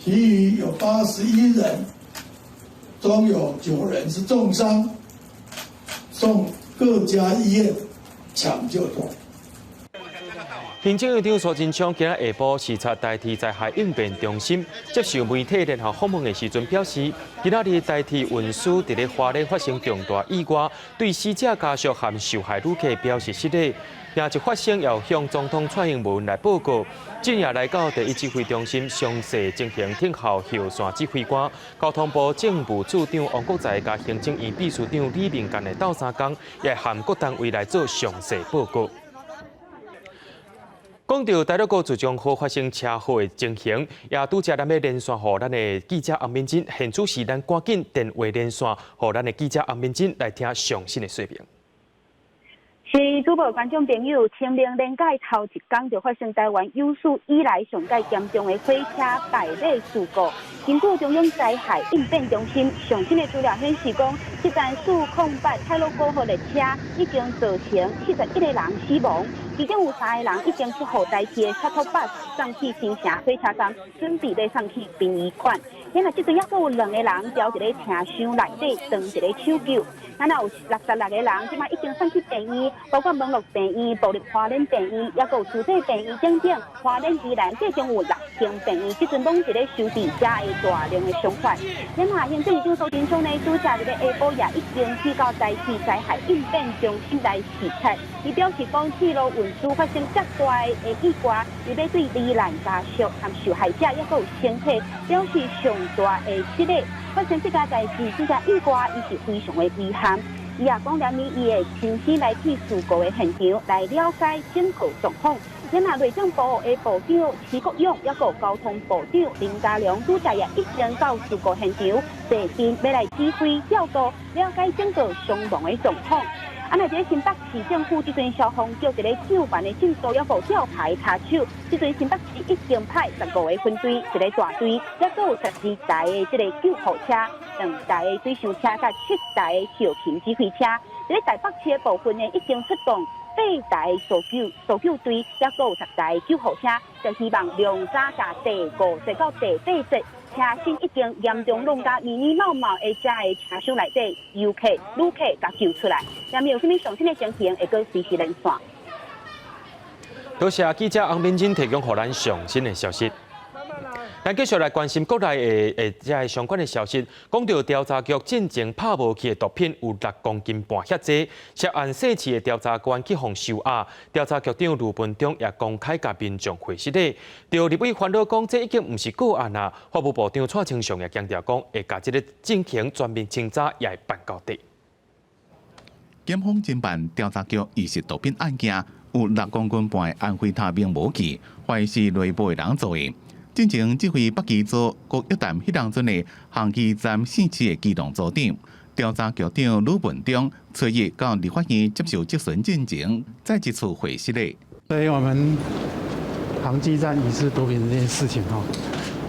Speaker 24: 其余有81人，中有9人是重伤，送各家医院抢救中。
Speaker 1: 行政院长苏贞昌今日下晡视察台铁灾害应变中心，接受媒体联合访问的时阵表示，今仔日台铁运输伫咧花莲发生重大意外，对死者家属和受害旅客表示失礼，并一发生要向总统蔡英文来报告。今夜来到第一指挥中心详细进行听候后线指挥官、交通部政务次长王国材甲行政院秘书长李明干的斗相共，也含各单位来做详细报告。讲到台北国自强号发生车祸的情形，也拄则咱要连线互咱的记者洪敏珍，现主是咱赶紧电话连线互咱的记者洪敏珍来听详细的说明。
Speaker 10: 是主播观众朋友，清明连假头一天就发生台湾有史以来上界严重的火车摆尾事故。根据中央灾害应变中心上新的资料显示，讲这站408泰鲁高号列车已经造成71个人死亡，其中有3个人已经去后代替的小托巴送去新城火车站，准备要送去殡仪馆。因为这阵也有2个人掉伫咧车厢内底，当一个抢救。咱有66个人，即马已经送去病院，包括网络病院、部立花莲病院，也有慈济病院等等。花莲宜兰最终有6间病院，即阵拢伫咧收治者的大量的伤患。咱行政院长苏贞昌呢，拄则伫咧下晡也已经去到台市灾害应变中心来视察。伊表示讲，铁路运输发生较大的意外，伊要对罹难家属和受害者，也有身体表示上大的激励。发生这件代志，这件意外伊是非常的遗憾。伊也讲，连伊会亲身来去事故的现场来了解整个状况。咱内政部的部长徐国勇，也有交通部长林佳龙，拄则也已经到事故现场，坐镇要来指挥调度，了解整个伤亡的状况。在这个新北市政府，这阵消防局一个救援的进度，也有吊牌插手。这阵新北市已经派15个分队，一个大队，也有12台的这个救护车、2台的水上车、甲7台的后勤指挥车。在台北市的部分呢，已经出动8台搜救队，也有10台救护车，就希望量早甲第5节到第8节。车身已经严重弄到密密麻麻的车的车厢内底，游客、旅客甲救出来。那么有啥物上新的情形，会搁随时连线。
Speaker 1: 多谢记者洪敏珍提供予咱上新的消息。咱继续来关心国内的相关的消息。讲到调查局进前拍无去的毒品有6公斤半遐济，涉案涉事的调查官去互收押。调查局长卢文忠也公开甲民众回失礼。对立委烦恼讲，这已经唔是个案啊。法务部长蔡清祥也强调讲，会甲这个进行全面清查，也会办到底。
Speaker 14: 检方侦办调查局疑似毒品案件，有6公斤半的安非他命武器，怀疑是内部的人做的。进前指挥北基组国一站迄当阵的航机站4期的机动组长，调查局长卢文忠初日到立法院接受质询进前，再一次回失礼。
Speaker 11: 所以我们航机站疑似毒品这件事情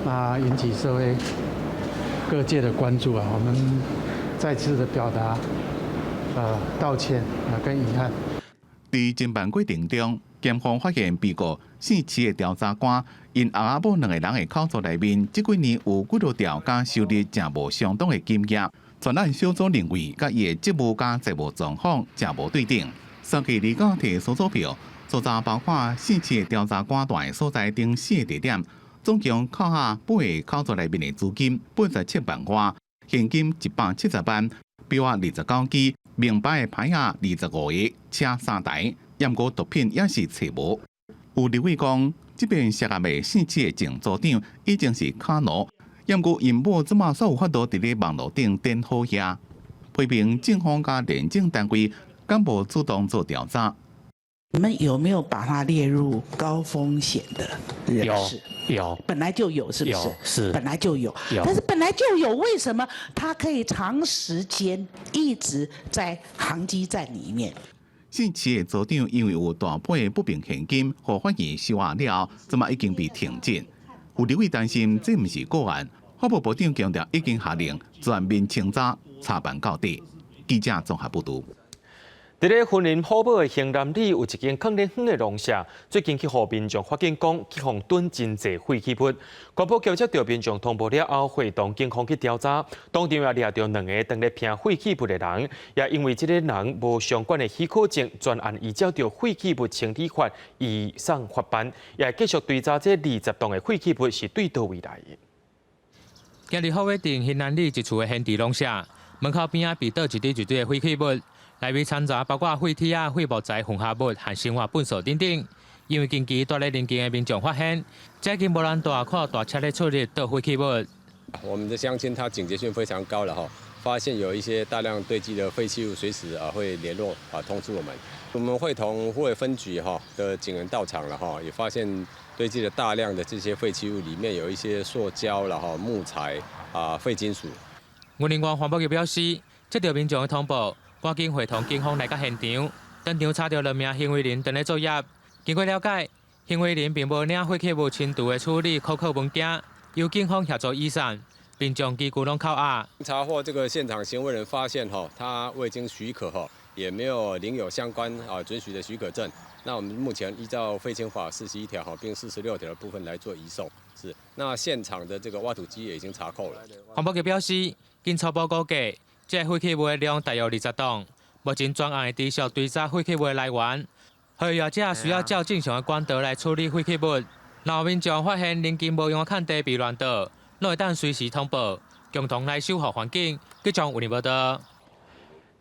Speaker 11: 那引起社会各界的关注啊，我们再次的表达道歉跟遗憾。
Speaker 14: 在侦办过程中，检方发现被告4期的调查官因阿某2个人的口座内面，这几年有几多条甲收入正无相当的金额。专案小组认为，甲伊的职务甲财务状况正无对等。三期离港摕搜索票，所查包括4期的调查官住的所在等4个地点，总共扣下8个口座内面的资金87万外，现金170万，表啊29支，名牌的牌啊25个，车3台，验过毒品也是找无。有立委讲，即边涉案的4期的前组长已经是卡奴，验过因某即马所有法度伫咧网络顶点好遐，批评警方甲廉政单位敢无主动做调查。
Speaker 12: 你们有没有把它列入高风险的人士？
Speaker 13: 有，
Speaker 12: 本来就有，是不是？
Speaker 13: 是，
Speaker 12: 本来就有。但是本来就有，为什么他可以长时间一直在航机站里面
Speaker 14: 4期的组长因为有大笔不明现金，和法院收押了，即马已经被停职。有立委担心这毋是个案，法务部长强调已经下令全面清查，查办到底。记者综合报道。
Speaker 1: 伫咧婚姻好宝的兴南里有一间坑咧远的农舍，最近去互民众发现讲，去互囤真侪废弃物。广播局接到民众通报了后，会同警方去调查，当场也抓到2个当咧拼废弃物的人，也因为这个人无相关的许可证，专案依照着废弃物清理法移送法办，也继续追查这20栋的废弃物是对倒位来的。
Speaker 25: 今日好约定兴南里一处的现地农舍，门口边啊被倒一堆一堆的废弃物。内面掺杂包括废铁啊、废木材、混合物和生活粪扫等等。因为近期住咧邻近的民众发现，最近无人大靠大车咧处理倒废弃物。
Speaker 26: 我们的乡亲他警觉性非常高了发现有一些大量堆积的废弃物，随时会联络通知我们。我们会同虎尾分局的警员到场了也发现堆积了大量的这些废弃物，里面有一些塑胶木材废金属。云林县环保局表示，接到民众的通报。赶紧会同警方来到现场，
Speaker 25: 当场查到2名行为人正在作业。经过了解，行为人并无领火器无轻度的处理可靠物件，由警方协助移散，并将其鼓动扣押。
Speaker 26: 查获这个现场行为人发现他未经许可也没有领有相关准许的许可证。那我们目前依照废氢法41条并46条的部分来做移送。是，那现场的这个挖土机也已经查扣了。
Speaker 25: 环保局表示，经初步估计，这废弃物的量大约20吨。目前专案会持续追查废弃物的来源，合业者需要照正常的管道来处理废弃物。若民众发现临近无用的崁地被乱倒，都会当随时通报，共同来守护环境。记者为您报道。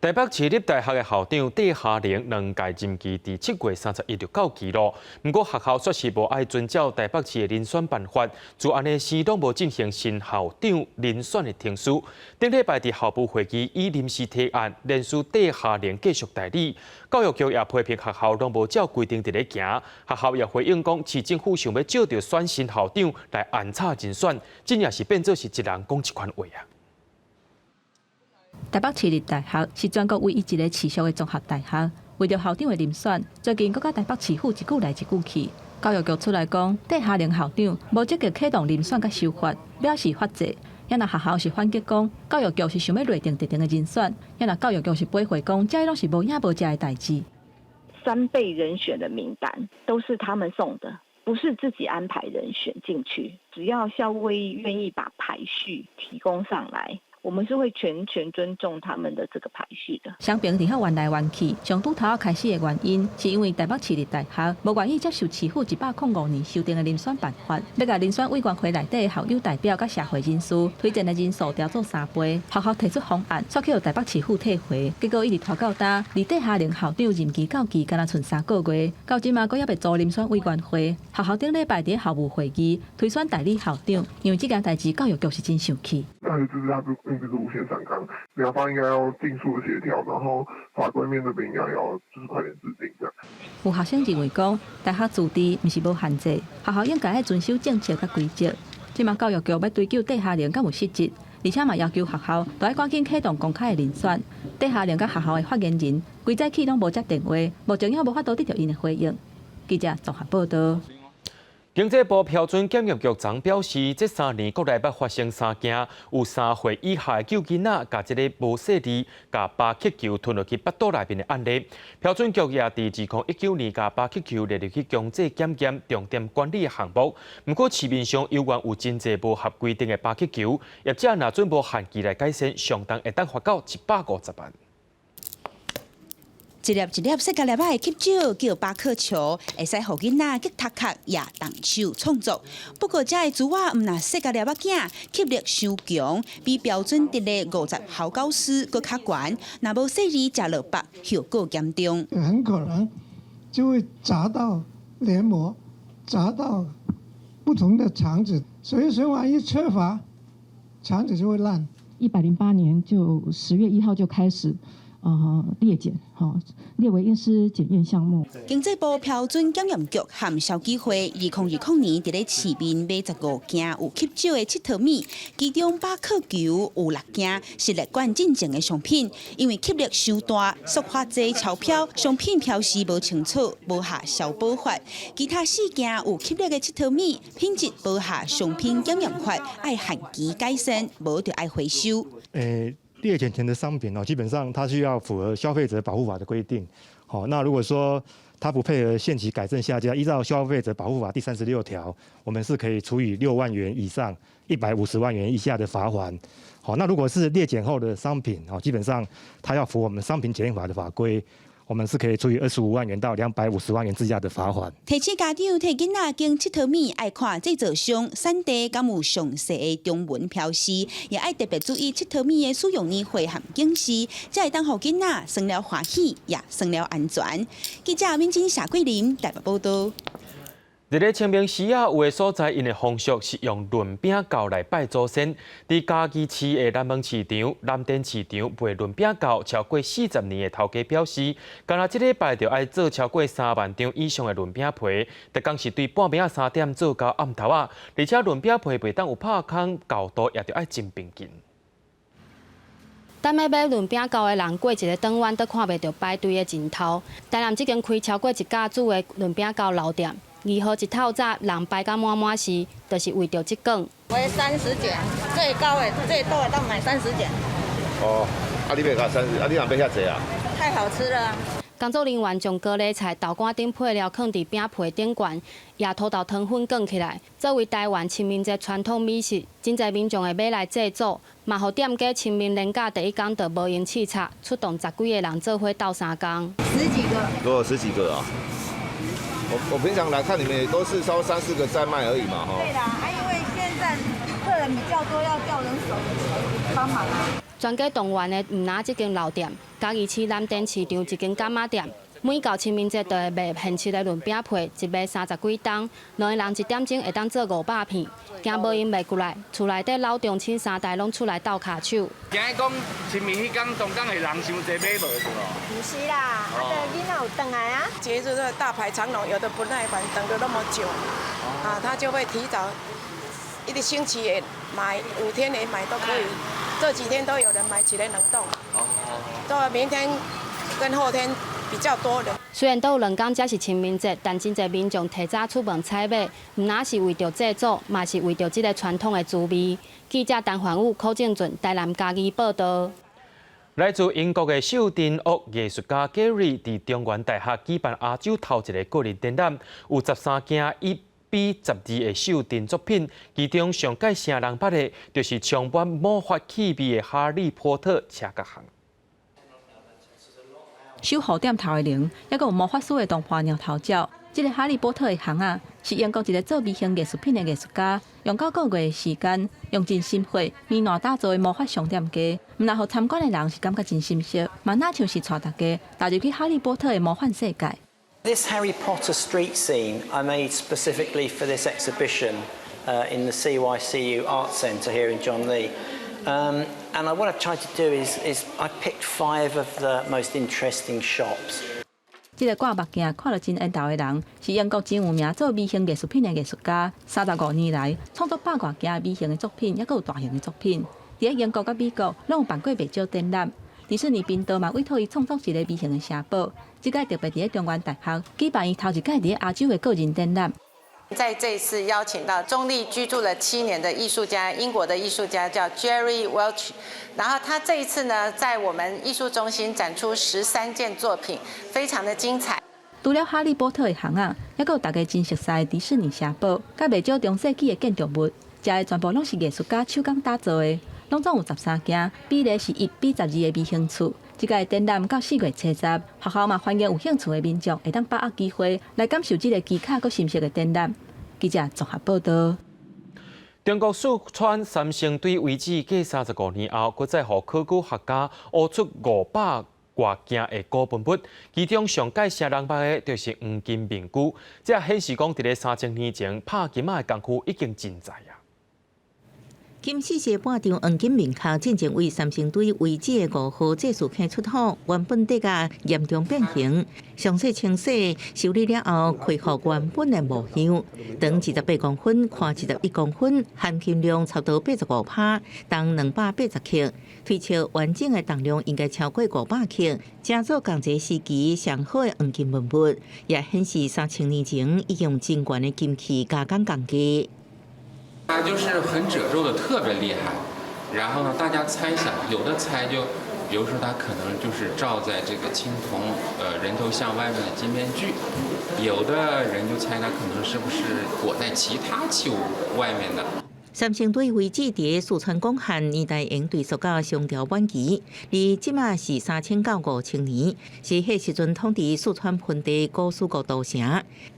Speaker 1: 台北市立大学的校长戴夏玲2届任期伫7月31日到期咯。不过学校说是无爱遵照台北市的遴选办法，就安尼市都无进行新校长遴选的程序。顶礼拜伫校部会议以临时提案，连署戴夏玲继续代理。教育局也批评学校拢无照规定伫咧行。学校也回应讲，市政府想要借着选新校长来安插人选，真也是变做是一人讲一款话啊。
Speaker 9: 台北市立大学是全国唯一一个持续的综合大学，为着校长的遴选，最近搁甲台北市府一句来一句去。教育局出来讲，戴夏玲校长无积极启动遴选甲修法，表示法制。也若学校是反击讲，教育局是想要内定特定的人选，也若教育局是背回讲，这拢是无影无迹的代志。
Speaker 13: 3倍人选的名单都是他们送的，不是自己安排人选进去。只要校务会议愿意把排序提供上来，我们是会全尊重他们的这个排序的。
Speaker 9: 双边伫遐冤来冤去，从拄头开始的原因，是因为台北市立大学无愿意接受市府105年修订的遴选办法，要甲遴选委员会内底的校友代表甲社会人士推荐的人数调做3倍。学校提出方案，却去由台北市府退回，结果一直拖到今，离戴夏玲校长任期到期，敢若剩3个月，到今嘛，阁也未做遴选委员会。学校顶礼拜伫校务会议推选代理校长，因为这件代志，教育局是真生气。
Speaker 16: 大学就是它并不是无限上纲，两方应该要尽速的协调，然后法规面这边应该要就是快点制定这样。
Speaker 9: 有学生认为讲，大学自治毋是无限制，学校应该要遵守政策甲规则。即马教育局要追究戴夏玲敢有失职，而且嘛要求学校都要赶紧启动公开的遴选。戴夏玲甲学校的发言人规早起拢无接电话，目前也无法度得到因的回应。记者综合报道。
Speaker 1: 经济部标准检验局昨表示，这3年国内捌发生3件有3岁以下的救囡仔，甲一个无细粒甲巴气球吞落去腹肚内面的案例。标准局也伫2019年甲巴气球列入去强制检验重点管理的项目。不过市面上有原有真侪无合规定的巴气球，业者若准无限期来改善，相当会当罚到150万。
Speaker 17: 一粒一粒细甲粒仔的吸酒叫巴克球，会使互囡仔吉读壳也动手创作。不过，这个珠仔毋若细甲粒仔囝吸力伤强，比标准值的50毫高斯搁较悬。若无细粒食落腹，效果严重。
Speaker 24: 很可能就会砸到黏膜，砸到不同的肠子，所以循环一缺乏，肠子就会烂。
Speaker 18: 108年就10月1号就开始。列检，列为应施检验项目。
Speaker 17: 经济部标准检验局和消基会2020年伫咧市面买15件有吸酒的七桃米，其中巴克球有6件是列管进前的商品，因为吸力伤大，塑化剂超标，商品标示无清楚，无下消保法。其他4件有吸力的七桃米，品质无下商品检验法，爱限期改善，无就爱回收。
Speaker 19: 列检前的商品基本上它需要符合消费者保护法的规定。那如果说它不配合限期改正下架，依照消费者保护法第36条，我们是可以处以6万元以上150万元以下的罚款。那如果是列检后的商品，基本上它要符合我们商品检验法的法规。我们是可以处以25万元到250万元之下的罚款。
Speaker 17: 提醒家长摕囡仔经七桃米，爱看制造商、产地敢有详细的中文标示，也爱特别注意七桃米的使用年岁和警示，才会当互囡仔生了欢喜，也生了安全。记者民警夏桂林台北报道。
Speaker 1: 伫咧清明时有的所在，因的风俗是用轮饼糕来拜祖先。伫嘉义市的南门市场、南店市场卖轮饼糕超过40年的头家表示，今仔这礼拜就爱做超过3万张以上的轮饼皮，特讲是对半暝啊3点做到暗头啊，而且轮饼皮袂当有拍空，厚度也着爱真平均。
Speaker 2: 等要买润饼糕的人过一个转弯，都看袂到排队的人头。台南即间开超过1甲组的润饼糕老店，2号一透早人排到满满时，就是为着这间。
Speaker 3: 我30件，最高的、最多的到买30件。
Speaker 15: 哦，你别搞30，你若买遐济啊？
Speaker 3: 太好吃了啊！
Speaker 2: 工作人员将高丽菜、豆干等配料放伫饼皮顶悬，野土豆汤粉卷起来，作为台湾清明节传统美食，真侪民众会买来制作。嘛，互店家清明连假第一天就无用试菜，出动10几个人做伙斗3工。
Speaker 3: 10几个。
Speaker 15: 都有10几个啊！我平常来看你们也都是稍微3、4个在卖而已嘛，哈。
Speaker 3: 对啦，因为现在客人比较多，要叫人手帮忙啊。
Speaker 2: 全家动员的唔拿这间老店，嘉义市南店市场一间干妈店，每到清明节就会卖现切的润饼皮，一卖30几担，2个人1点钟会当做500片，惊无因卖过来，厝内底老中青3代拢出来斗卡手。
Speaker 20: 惊讲清明迄天中港的人伤济买无是无？
Speaker 3: 不是啦，囡仔有回来啊。
Speaker 21: 节日的大排长龙，有的不耐烦等了那么久，他就会提早1个星期也买，5天也买都可以。这几天都有人买起来冷冻，到明天跟后天比较多人。
Speaker 2: 虽然都有2天才是清明节，但真侪民众提早出门采买，唔那是为着制作，嘛是为着这个传统的滋味。记者陈焕武、柯正俊，台南嘉义报道。
Speaker 1: 来自英国的秀珍屋艺术家 Gary 伫中原大学举办亚洲头一个个人展览，有13件1:12的秀珍作品，其中上界声人捌的，就是充满魔法气味的哈利波特车角巷。
Speaker 9: 守护店头的铃，还有魔法师的动画鸟头鸟。这个哈利波特的巷啊，是英国一个做微型艺术品的艺术家，用9个月的时间，用真心血米烂打造的魔法商店街，唔但互参观的人是感觉真心惜，嘛那像是带大家踏入去哈利波特的魔幻世界。
Speaker 22: This Harry Potter street scene I made specifically for this exhibition in the CYCU Art Centre here in John Lea. And what I've tried to do is I picked 5 of the most interesting shops.
Speaker 9: 这个挂目镜看到真缘投的人，是英国真有名做微型艺术品的艺术家，35年来创作100多件微型的作品，也有大型的作品。伫英国甲美国，拢有办过袂少展览。迪士尼频道嘛委托伊创作一个微型的城堡，即届特别伫中原大学举办伊头一届伫亚洲的个人展览。
Speaker 27: 在这一次邀请到中立居住了7年的艺术家，英国的艺术家叫 Jerry Welch， 然后他这一次呢，在我们艺术中心展出13件作品，非常的精彩。
Speaker 9: 除了哈利波特的巷啊，还有大家真熟悉的迪士尼城堡，甲袂少中世纪的建筑物，这个全部拢是艺术家手工打造的。拢总有13件，比例是1:12的微型厝。这个展览到4月70，学校嘛欢迎有兴趣的民众会当把握机会来感受这个奇卡佮新式的展览。记者综合报道。
Speaker 1: 中国四川三星堆遗址继35年后，搁再互考古学家挖出500多件的古文物，其中上界声人捌的就是黄金名句。这显示讲，伫咧3000年前拍金仔的功夫已经真在啊。
Speaker 4: 金40半张黄金面壳，进前为三星堆遗址的5号这树坑出土，原本底价严重变形，详细清洗修理了后，恢复原本的模样。长28公分，宽11公分，含金量差不多85%，重280克，推测完整的重量应该超过500克。制作同一时期上好的黄金文物，也显示3000年前已用真悬的金器加工工艺。
Speaker 28: 它就是很褶皱的特别厉害，然后呢，大家猜想，有的猜就，比如说它可能就是罩在这个青铜人头像外面的金面具，有的人就猜它可能是不是裹在其他器物外面的。
Speaker 4: 三星堆遗址伫四川广汉年代应对塑到商朝晚期，而即马是3900到5000年，是迄时阵统治四川盆地古蜀国都城。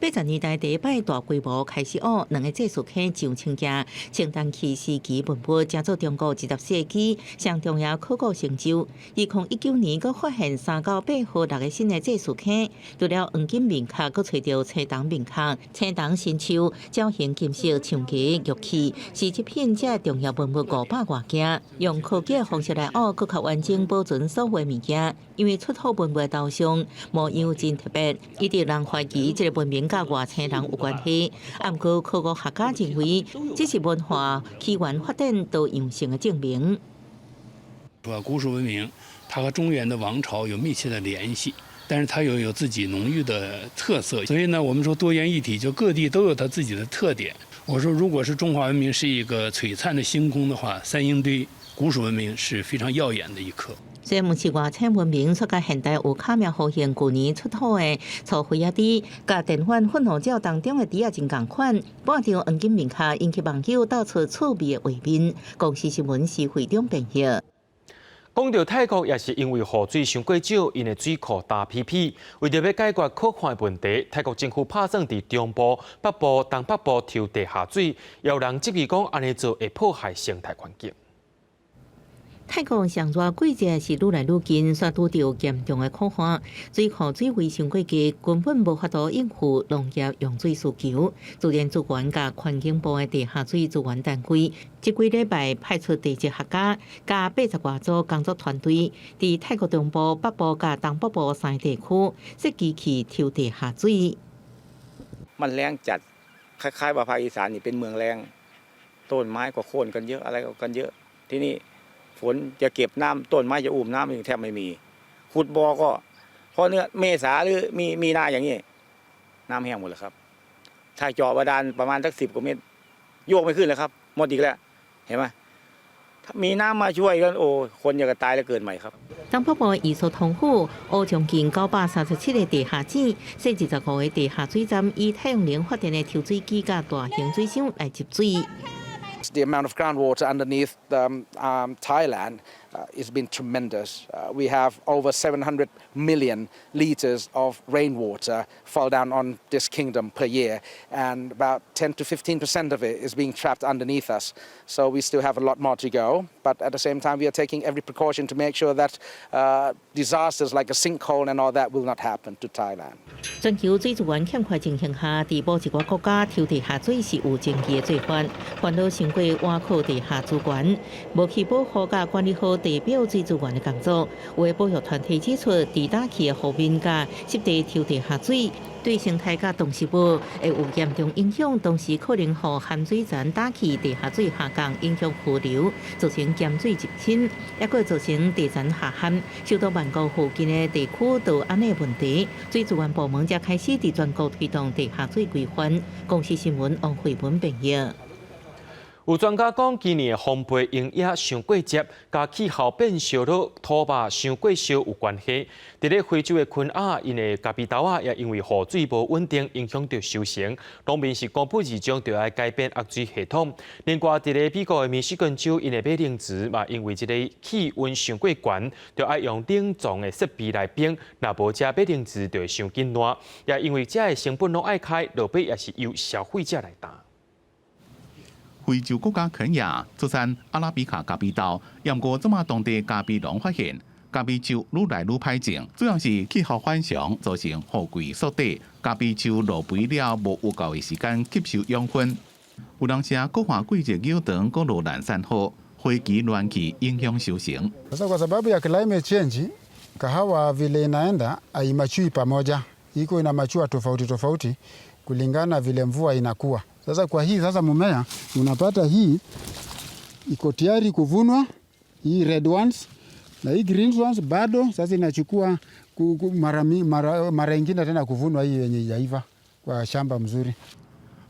Speaker 4: 80年代第一摆大规模开始挖2个这树坑上千件清丹期时期文物，加做中国20世纪上重要考古成就。2019年，佫发现3到8号6个新的这树坑，除了黄金面壳，佫找到青铜面壳、青铜新手、造型金色象棋玉器。是这片这重要文物500多件，用科技的方式来挖，佫较完整保存所有物件。因为出土文物的雕像模样真特别，一直人怀疑这个文明甲外星人有关系。不过考古学家认为，这是文化起源发展多样性的证明。
Speaker 5: 古蜀文明，它和中原的王朝有密切的联系，但是它又有自己浓郁的特色。所以呢，我们说多元一体，就各地都有它自己的特点。我说，如果是中华文明是一个璀璨的星空的话，三英堆古蜀文明是非常耀眼的一颗。
Speaker 4: 虽然是外清文明所甲现代有巧妙好现去年出土的粗灰仔猪，甲电饭粉红照当中的猪仔真共款，半张黄金面壳引起网友到处趣味的画面。公司新闻是会长朋友。
Speaker 1: 讲到泰国，也是因为雨水伤过少，因的水库大批批。为着要解决可看的问题，泰国政府打算伫中部、北部、东北部抽地下水，也有人质疑讲安尼做会破坏生态环境。
Speaker 4: 泰国上热季节是愈来愈近，却拄到严重的酷旱，水库水位上过低，根本无法度应付农业用水需求。自然资源甲环境部的地下水资源单位，这几礼拜派出地质学家甲80多组工作团队，伫泰国中部、北部甲东北部3个地区设机器抽地下水。
Speaker 6: มันแรงจัดคล้ายๆว่าภาคอีสานนี่เป็นเมืองแรงต้นไม้ก็โค่นกันเยอะอะไรกันเยอะที่นี่ฝนจะเก็บน้ำต้นไม้จะอุ้มน้ำยังแทบไม่มีขุดบ่อก็เพราะเนื้อเมษาหรือมีนาอย่างนี้น้ำแห้งหมดเลยครับถ้าเจาะบาดาลประมาณสัก10 กว่าเมตรโยกไม่ขึ้นเลยครับหมดอีกแล้วเห็นไหมถ้ามีน้ำมาช่วยกันโอ้คนอยากจะตายแล้วเกิดใหม่ครับ
Speaker 4: 东北部艺术通府乌将近937个地下井，设25个地下水站，以太阳能发电的抽水机甲大型水箱来接水。
Speaker 7: The amount of groundwater underneath Thailand has been tremendous. We have over 700 million litres of rainwater fall down on this kingdom per year, and about 10 to 15% of it is being trapped underneath us. So we still have a lot more to go, but at the same time we are taking every precaution to make sure that disasters like a sinkhole and all that will not happen to Thailand.
Speaker 4: 全球水资源欠缺情形下，伫某一个国家抽地下水是有争议的做法，烦恼成过挖苦地下资源，无去保护甲管理好地表水资源的工作。有的保育团体指出，伫大气的后面甲湿地抽地下水，对生态甲动植物会有严重影响，同时可能互含水层大气地下水下降，影响河流，造成咸水入侵，也佫造成地层下陷。受到曼谷附近的地区都安尼问题，水资源部门才开始伫全国推动地下水规范。公司新闻王慧文朋友。
Speaker 1: 有专家讲，今年的丰沛营业上过接，甲气候变烧了土巴上过烧有关系。伫咧非洲的昆雅，因的咖啡豆啊，也因为雨水无稳定，影响到收成。农民是公布二将就要改变压水系统。另外，伫咧美国的密西根州，因的马铃薯嘛，因为这个气温上过悬，就要用冷藏的设备来冰，若无这马铃薯就会伤紧烂。也因为这的成本拢爱开，落尾也是由消费者来担。
Speaker 14: 非洲国家肯亚出产阿拉比卡咖啡豆，不过这么当地咖啡农发现，咖啡树愈来愈歹种，主要是气候反常造成雨季缩地，咖啡树落肥了无有够的时间吸收养分。有人说国化季节有长，各路难散好，花期乱期影响收成。
Speaker 8: Sasa kwa sababu ya climate change, kahawa vile inaenda haimachui pamoja, iko inamachua tofauti tofauti kulingana vile mvua inakuwa. Sasa kwa hii sasa mmea unapata hii iko tayari kuvunwa, hii red ones na hii green ones bado sasa inachukua mara ingine tena kuvunwa hii yenye haijaiva kwa shamba mzuri.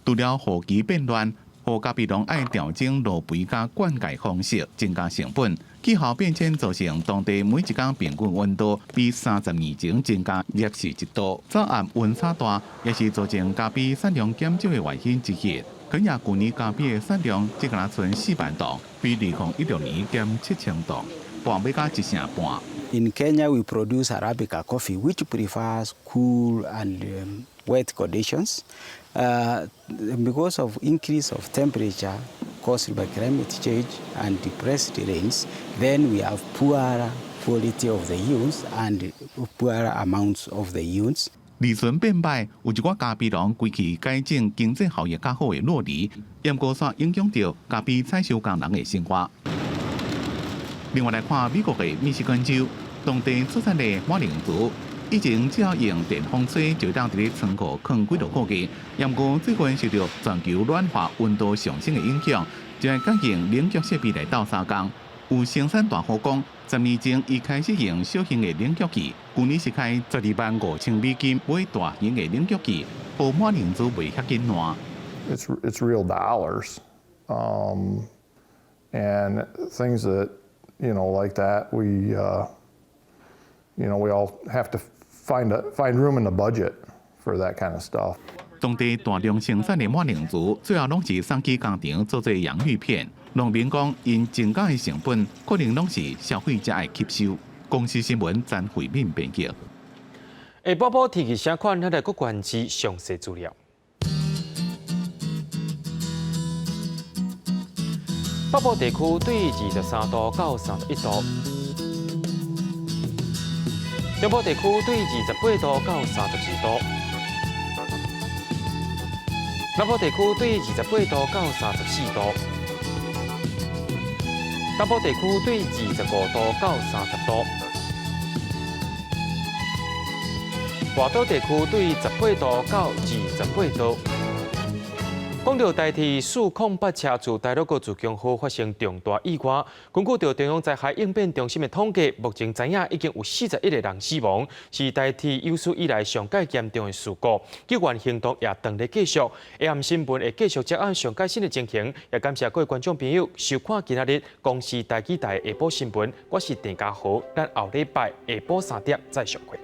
Speaker 14: 除了雨季变乱，雨咖啡农爱调整落肥加灌溉方式，增加成本。气候变迁造成当地每一天平均温度比30年前增加约1度。早暗温差大，也是造成咖啡产量减少的原因之一。肯亚去年咖啡的产量只敢剩4万吨，比2016年减7000吨，半要加1成半。
Speaker 10: In Kenya, we produce Arabica coffee, which prefers cool and wet conditions. Because of increase of temperature caused by climate change and depressed rains, then we have poorer quality of the yields and poorer amounts of the yields.
Speaker 14: 利润变歹，有一寡咖啡农规期改种经济效益较好的落梨，不过却影响到咖啡采收工人的生活。另外来看美国的密西根州，当地出产的马铃薯，以前只要用电风吹就当伫咧仓库放几落个月，不过最近受到全球暖化温度上升的影响，就要改用冷却设备来斗相共。有生产大户讲，10年前伊开始用小型的冷却器，去年是开$12.5千买大型的冷却器，号码人数袂遐紧烂。
Speaker 11: It's real dollars, and things that like that we all have to find room in the budget for that kind of stuff.
Speaker 14: 当地大量生产的马铃薯，最后拢是送去工厂做洋芋片。农民讲，因增加的成本，可能拢是消费者的吸收。公司新闻詹慧敏编辑。
Speaker 1: 下晡晡天气相关，咱来国关注详细资料。北部地区对23度到31度，中部地区对28度到32度，南部地区对28度到34度，南部地区对25度到30度，外岛地区对18度到28度。讲到台铁408车自大陆国自强号发生重大意外，根据中央灾害应变中心的统计，目前知影已经有41个人死亡，是台铁有史以来上界严重的事故。救援行动也当日继续，下暗新闻会继续接按上界新的情形。也感谢各位观众朋友收看今日公视台记台下晡新闻，我是郑家豪，咱后礼拜下晡3点再相会。